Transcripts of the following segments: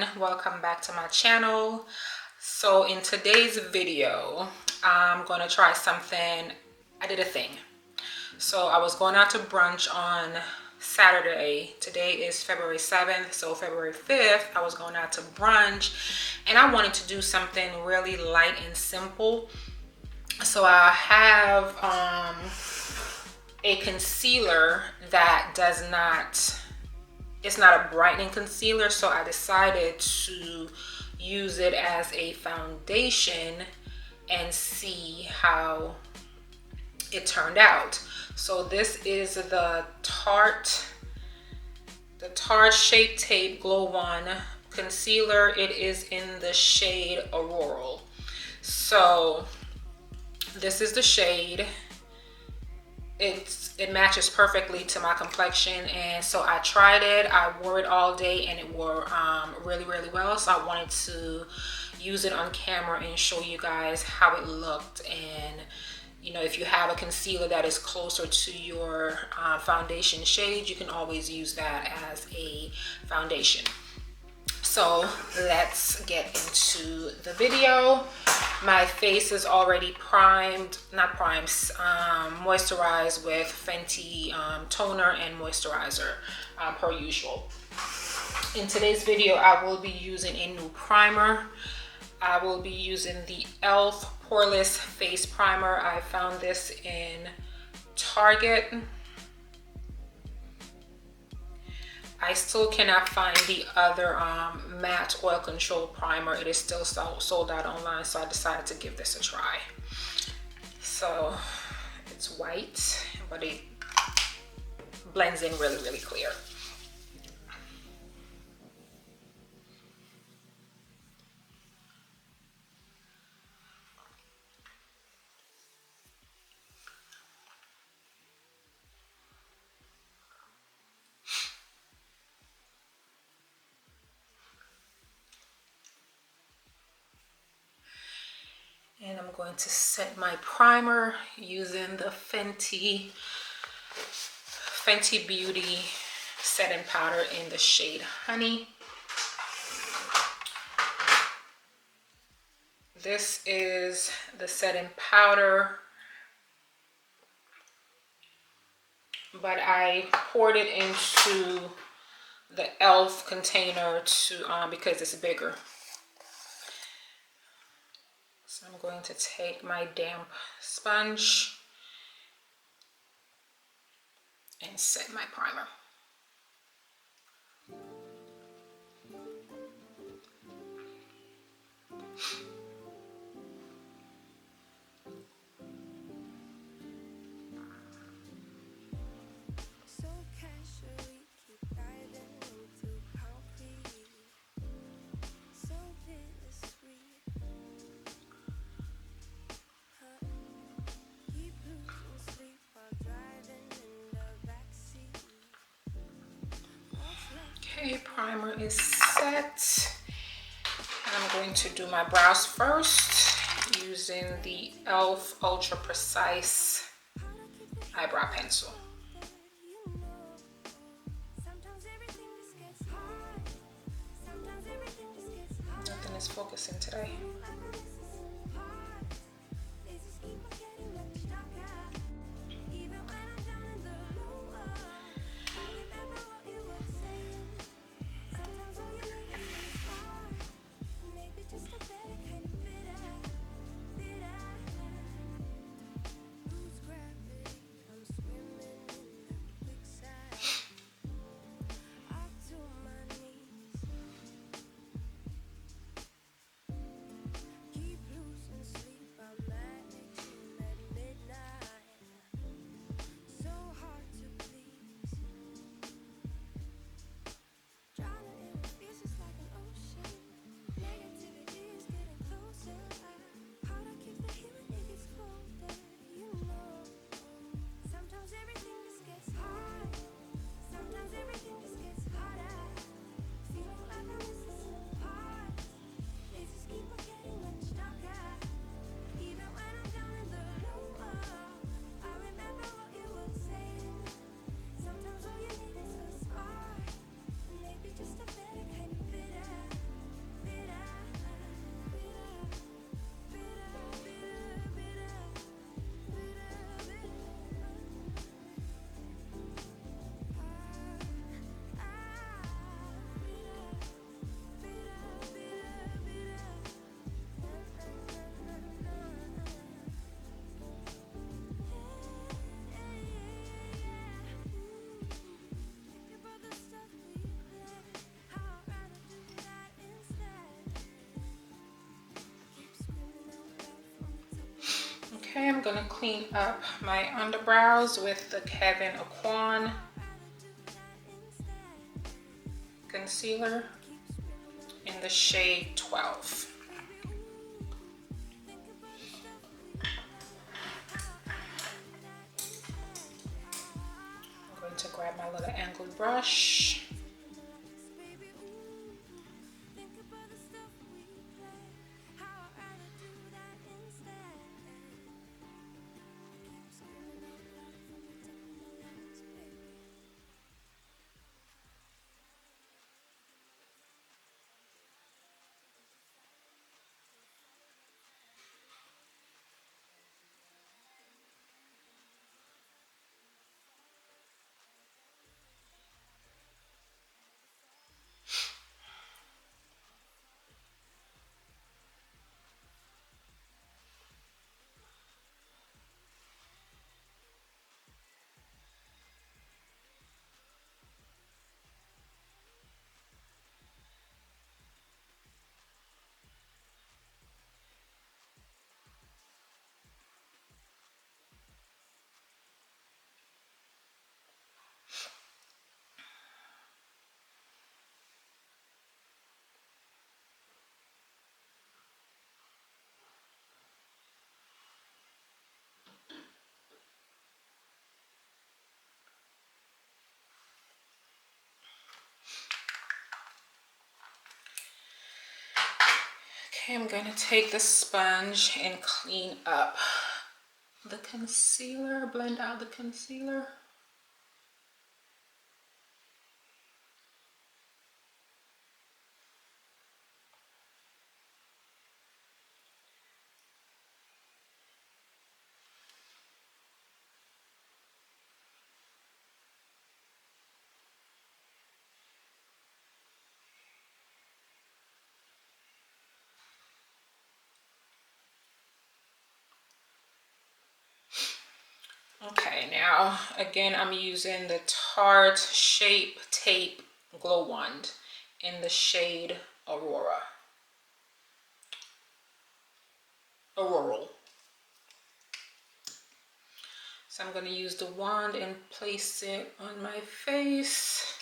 everyone, welcome back to my channel. So in today's video I'm going to try something. I did a thing. So I was going out to brunch on Saturday. Today is February 7th, so February 5th I was going out to brunch and I wanted to do something really light and simple. So I have a concealer that does not, it's not a brightening concealer, so I decided to use it as a foundation and see how it turned out. So this is the Tarte Shape Tape Glow 1 concealer. It is in the shade AURORAL. So this is the shade. It matches perfectly to my complexion, and so I tried it. I wore it all day and it wore really well, so I wanted to use it on camera and show you guys how it looked. And you know, if you have a concealer that is closer to your foundation shade, you can always use that as a foundation. So let's get into the video. My face is already primed, not primed, moisturized with Fenty toner and moisturizer per usual. In today's video, I will be using a new primer. I will be using the e.l.f. Poreless Face Primer. I found this in Target. I still cannot find the other matte oil control primer. It is still sold out online, so I decided to give this a try. So it's white, but it blends in really clear. And I'm going to set my primer using the Fenty Beauty setting powder in the shade Honey. This is the setting powder, but I poured it into the e.l.f. container to because it's bigger. So I'm going to take my damp sponge and set my primer. Okay, primer is set. I'm going to do my brows first using the e.l.f. Ultra Precise eyebrow pencil. Nothing is focusing today. Okay, I'm gonna clean up my underbrows with the Kevyn Aucoin concealer in the shade 12. I'm going to grab my little angled brush. Okay, I'm gonna take the sponge and clean up the concealer, blend out the concealer. Okay, now again I'm using the Tarte Shape Tape Glow Wand in the shade Auroral. So I'm going to use the wand and place it on my face.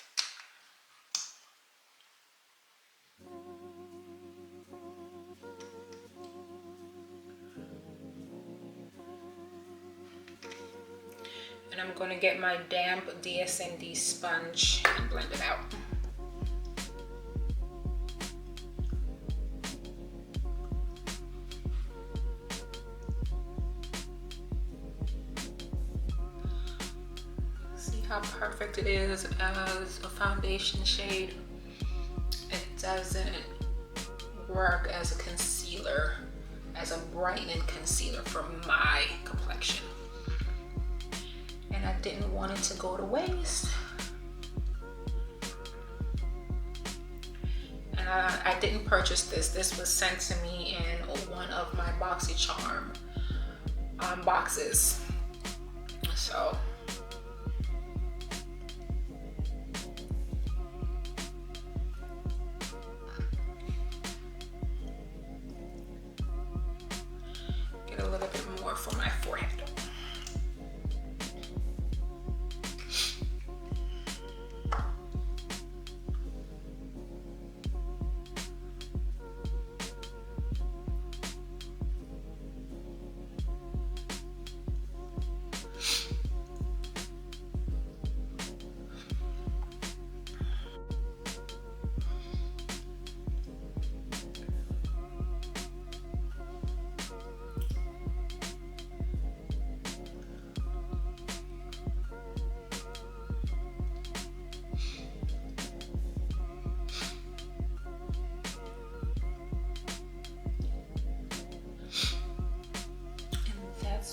And I'm going to get my damp DSND sponge and blend it out. See how perfect it is as a foundation shade? It doesn't work as a concealer, as a brightening concealer for my complexion. And I didn't want it to go to waste. And I didn't purchase this. This was sent to me in one of my BoxyCharm boxes. So get a little bit more for my forehead.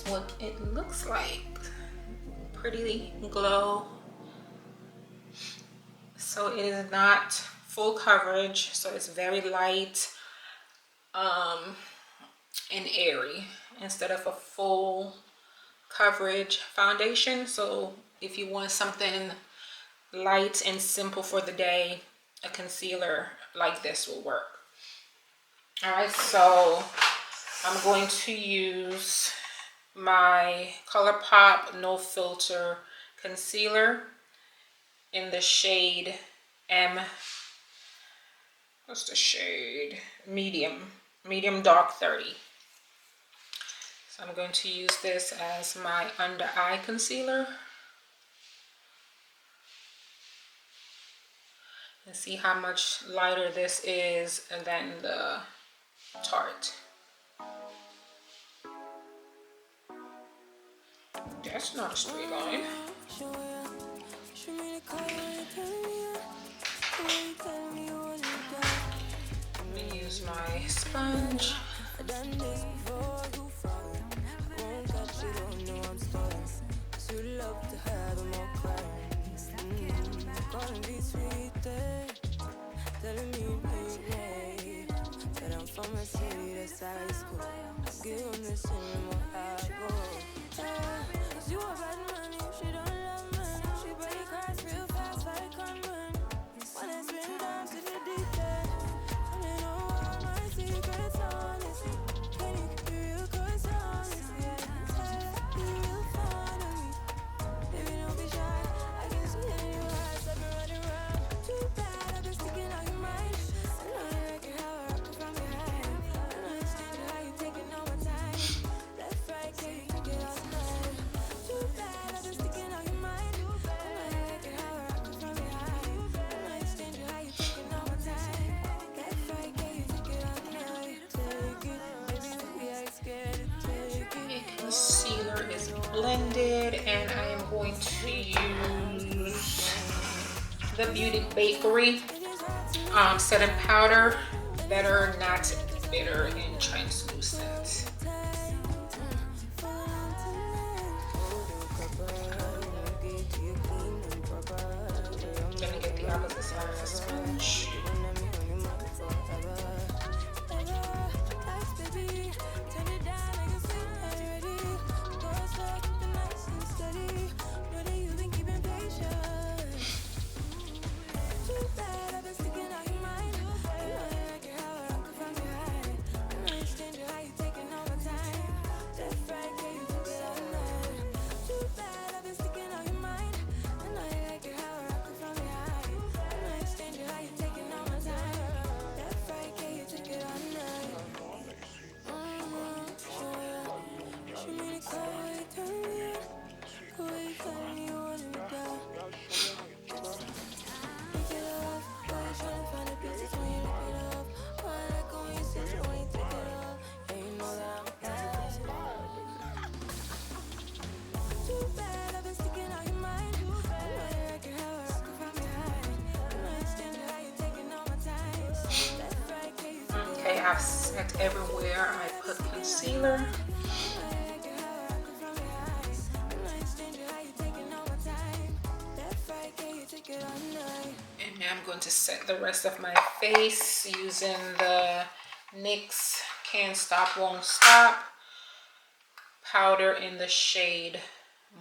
What it looks like. Pretty glow. So it is not full coverage, so it's very light and airy instead of a full coverage foundation. So if you want something light and simple for the day, a concealer like this will work. All right, so I'm going to use my ColourPop No Filter concealer in the shade M. What's the shade? Medium dark 30. So I'm going to use this as my under eye concealer. And see how much lighter this is than the Tarte. That's not a straight line. Let me use my sponge. Concealer is blended, and I am going to use the Beauty Bakerie setting powder. Better, not bitter, and translucent. I'm gonna get the opposite side of the sponge. Okay, I've set everywhere I put concealer. And now I'm going to set the rest of my face using the NYX Can't Stop Won't Stop powder in the shade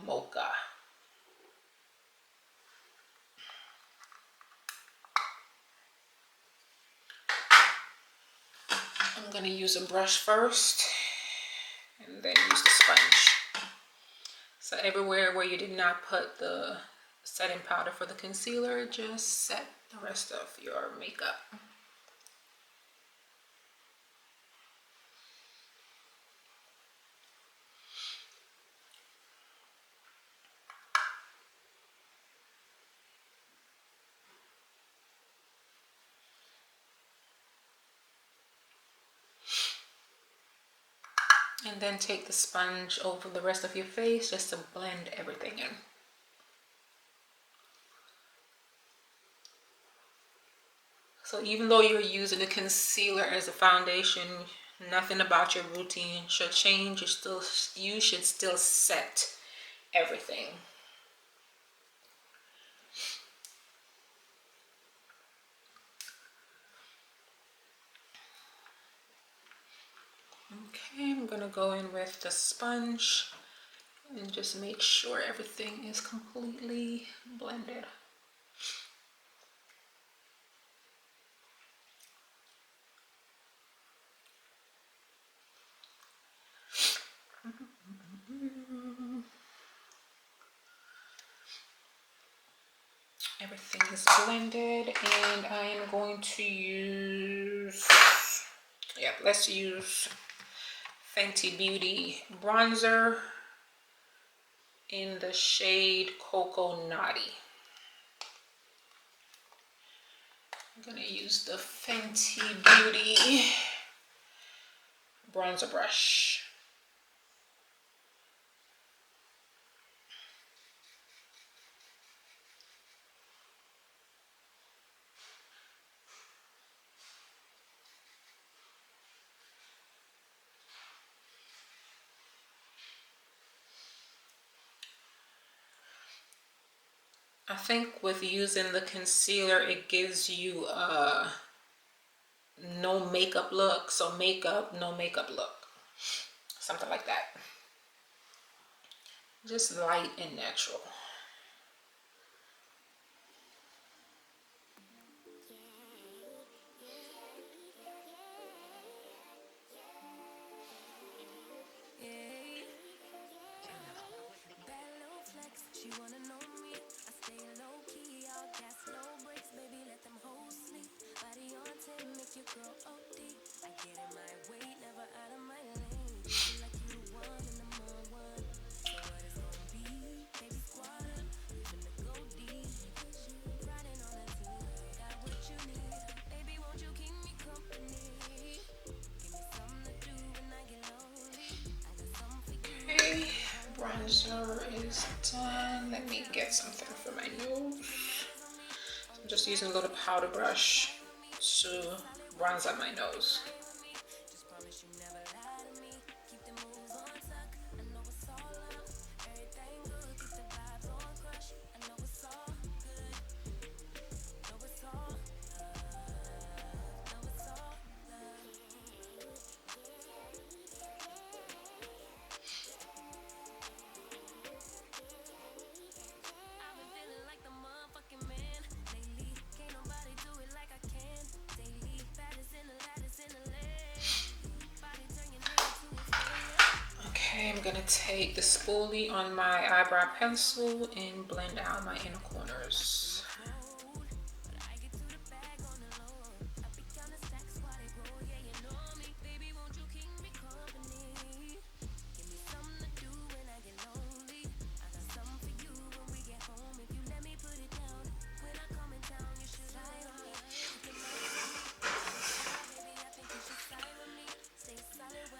Mocha. I'm going to use a brush first and then use the sponge. So everywhere where you did not put the setting powder for the concealer, just set the rest of your makeup. And then take the sponge over the rest of your face just to blend everything in. So even though you're using the concealer as a foundation, nothing about your routine should change. You should still set everything. Okay, I'm gonna go in with the sponge and just make sure everything is completely blended. Everything is blended, and I am going to use, yeah, let's use Fenty Beauty bronzer in the shade Coco Naughty. I'm gonna use the Fenty Beauty bronzer brush. I think with using the concealer, it gives you a no makeup look. So makeup, no makeup look. Something like that. Just light and natural. Bronzer is done. Let me get something for my nose. I'm just using a little powder brush to bronze up my nose. I'm gonna take the spoolie on my eyebrow pencil and blend out my inner corners.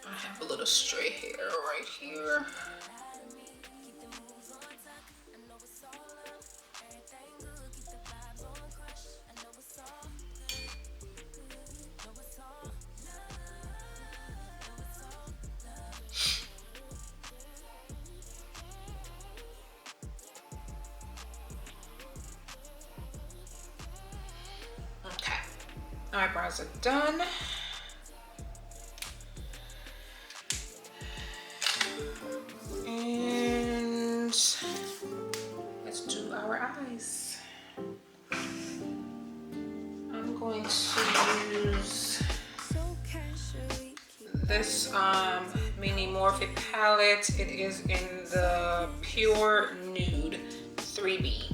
I have a little stray hair right here. Okay, eyebrows are done. And let's do our eyes. I'm going to use this mini Morphe palette. It is in the Pure Nude 3B.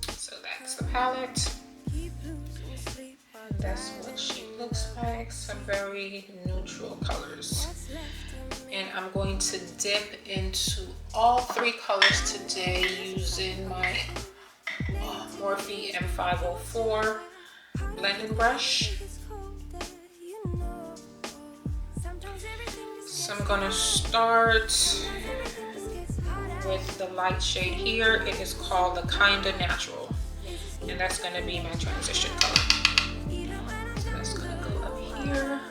So that's the palette. And that's what she looks like. Some very neutral colors. And I'm going to dip into all three colors today using my Morphe M504 blending brush. So I'm gonna start with the light shade here. It is called the Kinda Natural, and that's gonna be my transition color. So that's gonna go up here.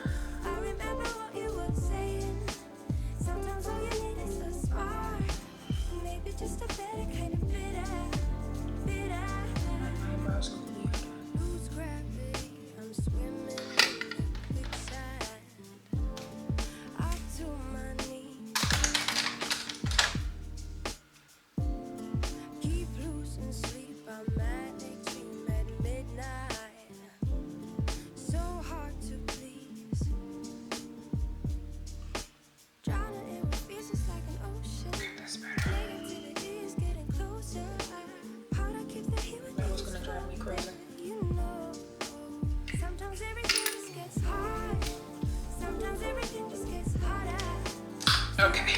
Okay.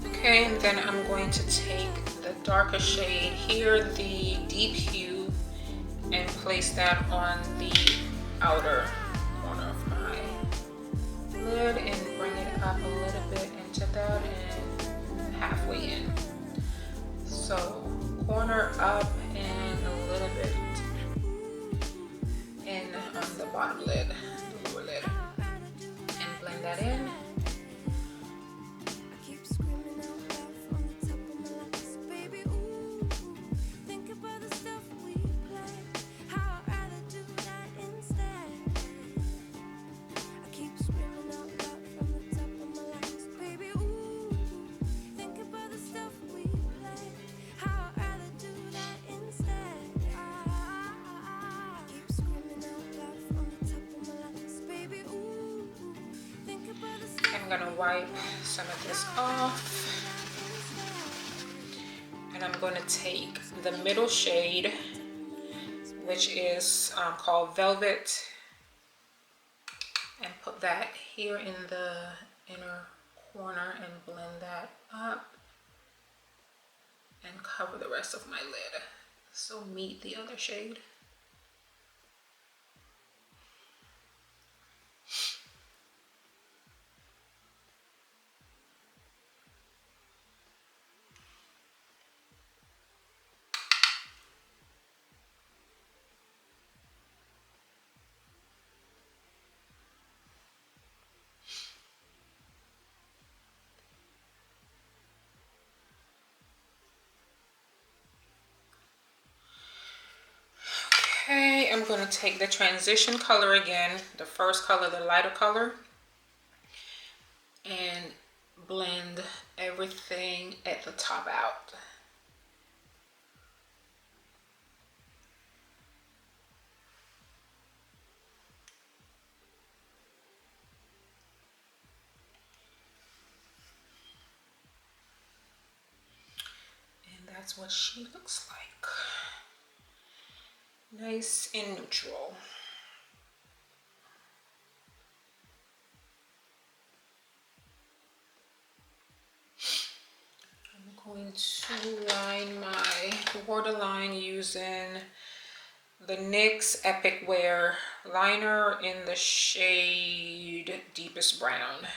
Okay, and then I'm going to take the darker shade here, the deep hue, and place that on the outer corner of my lid and bring it up a little bit into that and halfway in. So corner up and a little bit in on the bottom lid, the lower lid, and blend that in. I'm gonna wipe some of this off, and I'm gonna take the middle shade, which is called Velvet, and put that here in the inner corner and blend that up and cover the rest of my lid. So meet the other shade. Okay, I'm going to take the transition color again, the first color, the lighter color, and blend everything at the top out. And that's what she looks like. Nice and neutral. I'm going to line my waterline using the NYX Epic Wear liner in the shade Deepest Brown.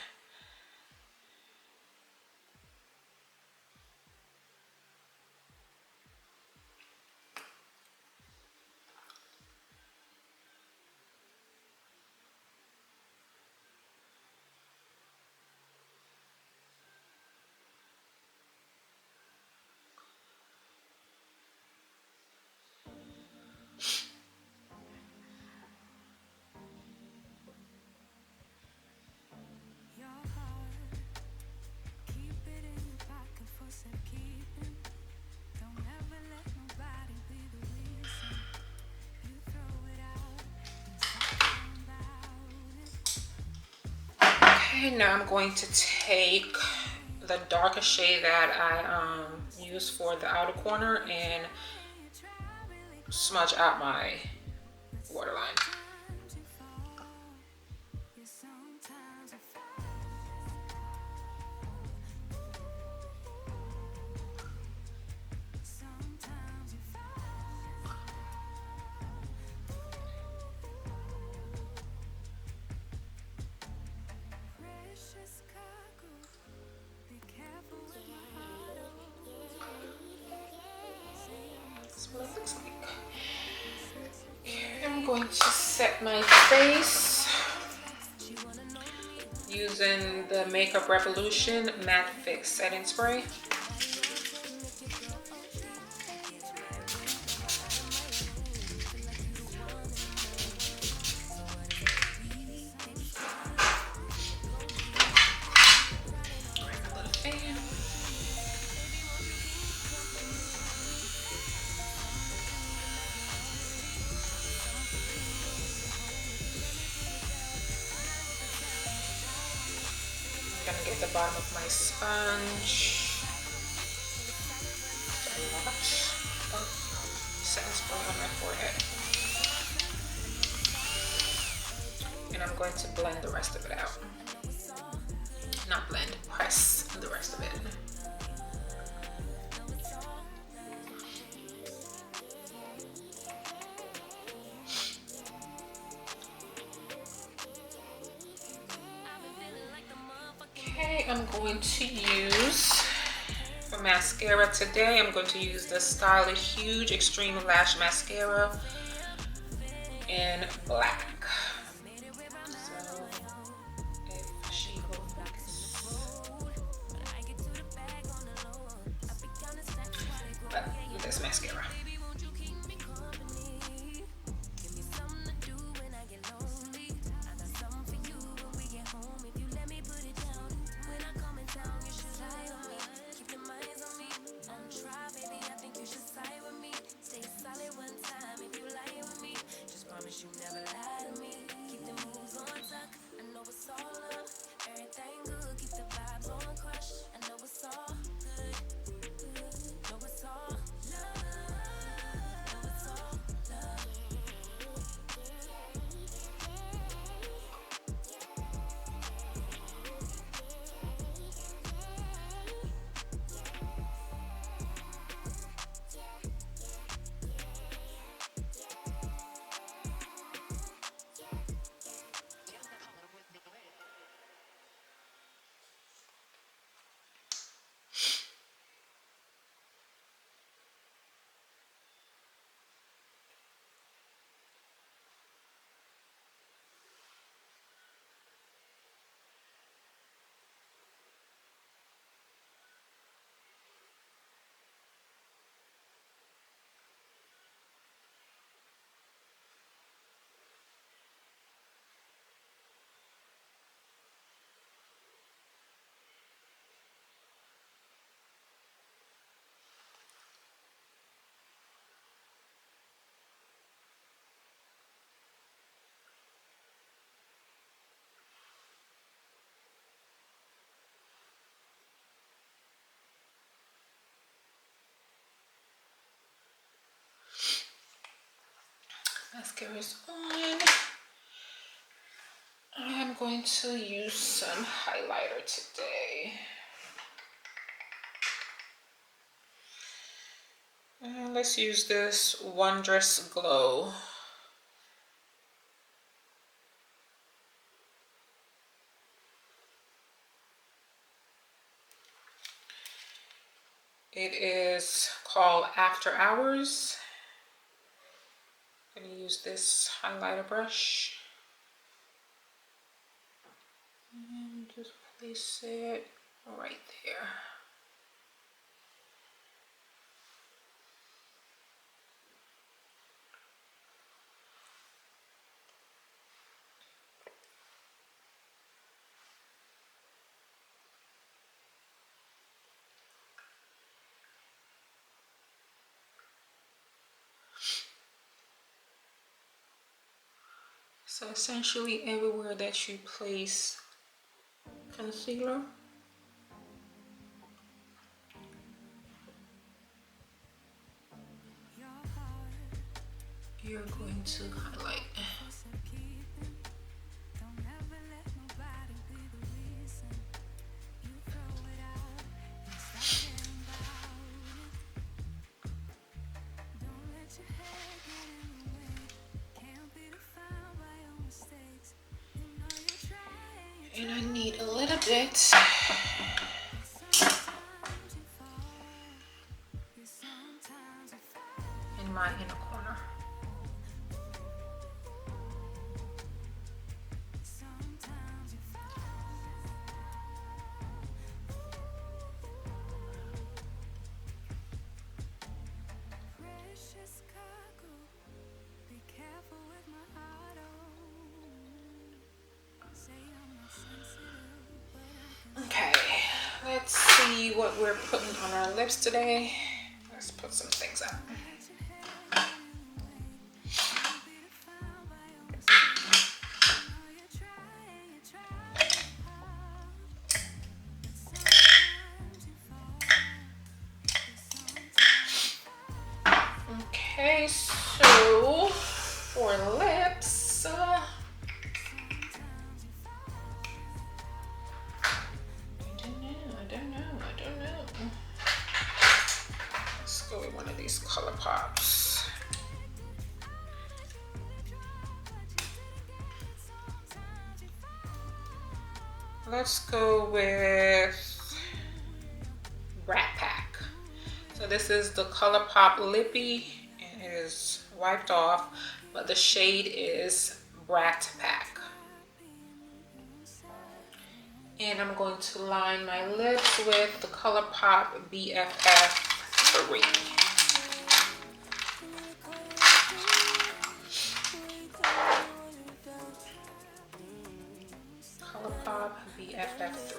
Okay, now I'm going to take the darker shade that I used for the outer corner and smudge out my waterline. That's what it looks like. Okay, I'm going to set my face using the Makeup Revolution Matte Fix Setting Spray. at the bottom of my sponge. A lot of SENSUAL on my forehead. And I'm going to blend the rest of it out. Not blend, press the rest of it. Okay, I'm going to use for mascara today. I'm going to use the Stylish Huge Extreme Lash Mascara in black. So if she will focus, but with this mascara. Mascara is on. I'm going to use some highlighter today. Let's use this Wondrous Glow. It is called After Hours. I'm going to use this highlighter brush and just place it right there. So essentially everywhere that you place concealer, you're going to highlight. And I need a little bit in my inner corner. Okay, let's see what we're putting on our lips today. Let's put some things up. Let's go with BRAT pack. So this is the ColourPop Lippie. It is wiped off, but the shade is BRAT pack. And I'm going to line my lips with the ColourPop BFF3. ColourPop BFF3.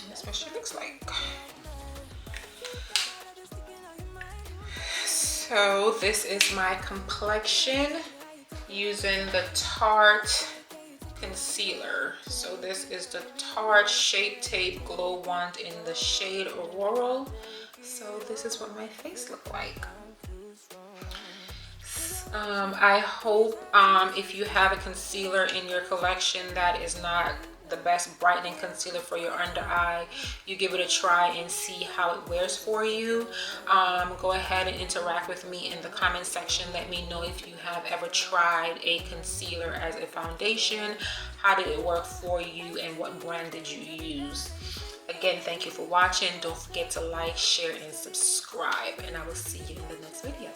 That's what she looks like. So this is my complexion using the Tarte concealer. So this is the Tarte Shape Tape Glow Wand in the shade AURORAL. So this is what my face look like. I hope if you have a concealer in your collection that is not the best brightening concealer for your under eye, you give it a try and see how it wears for you. Go ahead and interact with me in the comment section. Let me know if you have ever tried a concealer as a foundation. How did it work for you and what brand did you use? Again, thank you for watching. Don't forget to like, share, and subscribe, and I will see you in the next video.